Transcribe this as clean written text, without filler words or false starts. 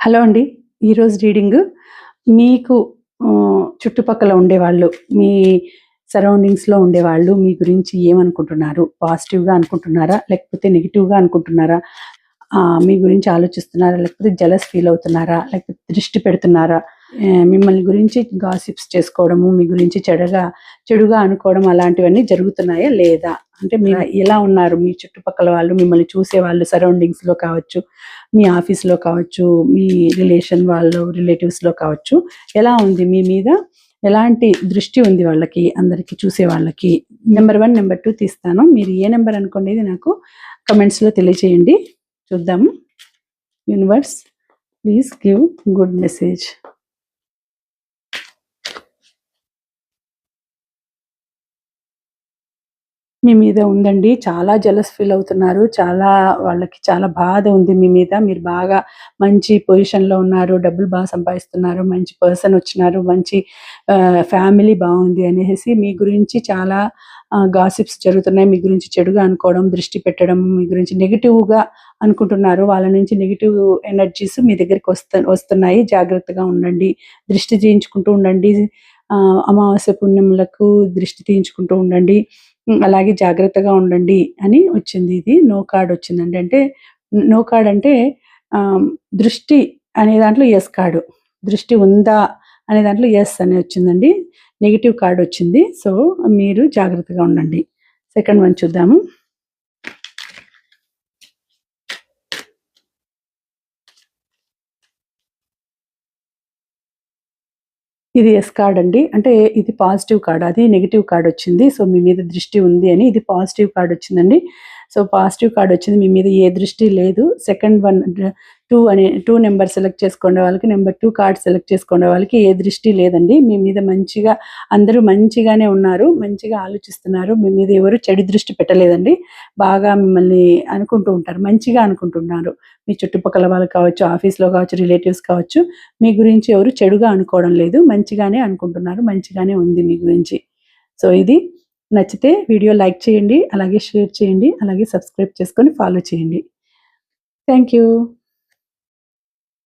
Hello అండి. ఈరోజు reading మీకు చుట్టుపక్కల ఉండేవాళ్ళు, మీ సరౌండింగ్స్‌లో ఉండేవాళ్ళు మీ గురించి ఏమనుకుంటున్నారు? పాజిటివ్‌గా అనుకుంటున్నారా? లేకపోతే నెగెటివ్‌గా అనుకుంటున్నారా? మీ గురించి ఆలోచిస్తున్నారా? లేకపోతే జెలస్ ఫీల్ అవుతున్నారా? లేకపోతే దృష్టి పెడుతున్నారా? మిమ్మల్ని గురించి గాసిప్స్ చేసుకోవడము, మీ గురించి చెడుగా అనుకోవడం అలాంటివన్నీ జరుగుతున్నాయా? లేదా? అంటే మీరు ఎలా ఉన్నారు? మీ చుట్టుపక్కల వాళ్ళు, మిమ్మల్ని చూసేవాళ్ళు సరౌండింగ్స్‌లో కావచ్చు, మీ ఆఫీస్‌లో కావచ్చు, మీ రిలేటివ్స్‌లో కావచ్చు. ఎలా ఉంది మీ మీద? ఎలాంటి దృష్టి ఉంది వాళ్ళకి, అందరికి చూసే వాళ్ళకి? నెంబర్ 1, నెంబర్ 2 తీస్తాను. మీరు ఏ నెంబర్ అనుకునేది నాకు కమెంట్స్‌లో తెలియజేయండి. చూద్దాము. Universe please give good message. మీ మీద ఉందండి. చాలా జెలస్ ఫీల్ అవుతున్నారు. వాళ్ళకి చాలా బాధ ఉంది మీ మీద. మీరు బాగా మంచి పొజిషన్‌లో ఉన్నారు. డబ్బులు బాగా సంపాదిస్తున్నారు. మంచి పర్సన్ వచ్చినారు. మంచి ఫ్యామిలీ బావుంది అనేసి మీ గురించి చాలా గాసిప్స్ జరుగుతున్నాయి. మీ గురించి చెడుగా అనుకోవడం, దృష్టి పెట్టడం, మీ గురించి నెగెటివ్‌గా అనుకుంటున్నారు. వాళ్ళ నుంచి నెగెటివ్ ఎనర్జీస్ మీ దగ్గరికి వస్తున్నాయి. జాగ్రత్తగా ఉండండి. దృష్టి తీయించుకుంటూ ఉండండి. అమావాస్య పుణ్యములకు దృష్టి తీయించుకుంటూ ఉండండి. అలాగే జాగ్రత్తగా ఉండండి అని వచ్చింది. ఇది నో కార్డ్ వచ్చిందండి. అంటే నో కార్డ్ అంటే దృష్టి అనే దాంట్లో యెస్ కార్డు. దృష్టి ఉందా అనే దాంట్లో యెస్ అని వచ్చిందండి. నెగెటివ్ కార్డ్ వచ్చింది. సో, మీరు జాగ్రత్తగా ఉండండి. సెకండ్ వన్ చూద్దాము. ఇది యెస్ కార్డ్ అండి. అంటే ఇది పాజిటివ్ కార్డ్. అది నెగెటివ్ కార్డ్ వచ్చింది. సో, మీ మీద దృష్టి ఉంది అని. ఇది పాజిటివ్ కార్డ్ వచ్చిందండి. సో, పాజిటివ్ కార్డ్ వచ్చింది. మీ మీద ఏ దృష్టి లేదు. సెకండ్ వన్ 2 నెంబర్ సెలెక్ట్ చేసుకునే వాళ్ళకి, నెంబర్ 2 కార్డ్ సెలెక్ట్ చేసుకునే వాళ్ళకి ఏ దృష్టి లేదండి. మీ మీద మంచిగా అందరూ మంచిగానే ఉన్నారు. మంచిగా ఆలోచిస్తున్నారు. మీ మీద ఎవరు చెడు దృష్టి పెట్టలేదండి. బాగా మిమ్మల్ని అనుకుంటూ ఉంటారు. మంచిగా అనుకుంటున్నారు. మీ చుట్టుపక్కల వాళ్ళు కావచ్చు, ఆఫీస్‌లో కావచ్చు, రిలేటివ్స్ కావచ్చు. మీ గురించి ఎవరు చెడుగా అనుకోవడం లేదు. మంచిగానే అనుకుంటున్నారు. మంచిగానే ఉంది మీ గురించి. సో, ఇది నచ్చితే వీడియో లైక్ చేయండి. అలాగే షేర్ చేయండి. అలాగే సబ్స్క్రైబ్ చేసుకొని ఫాలో చేయండి. Thank you.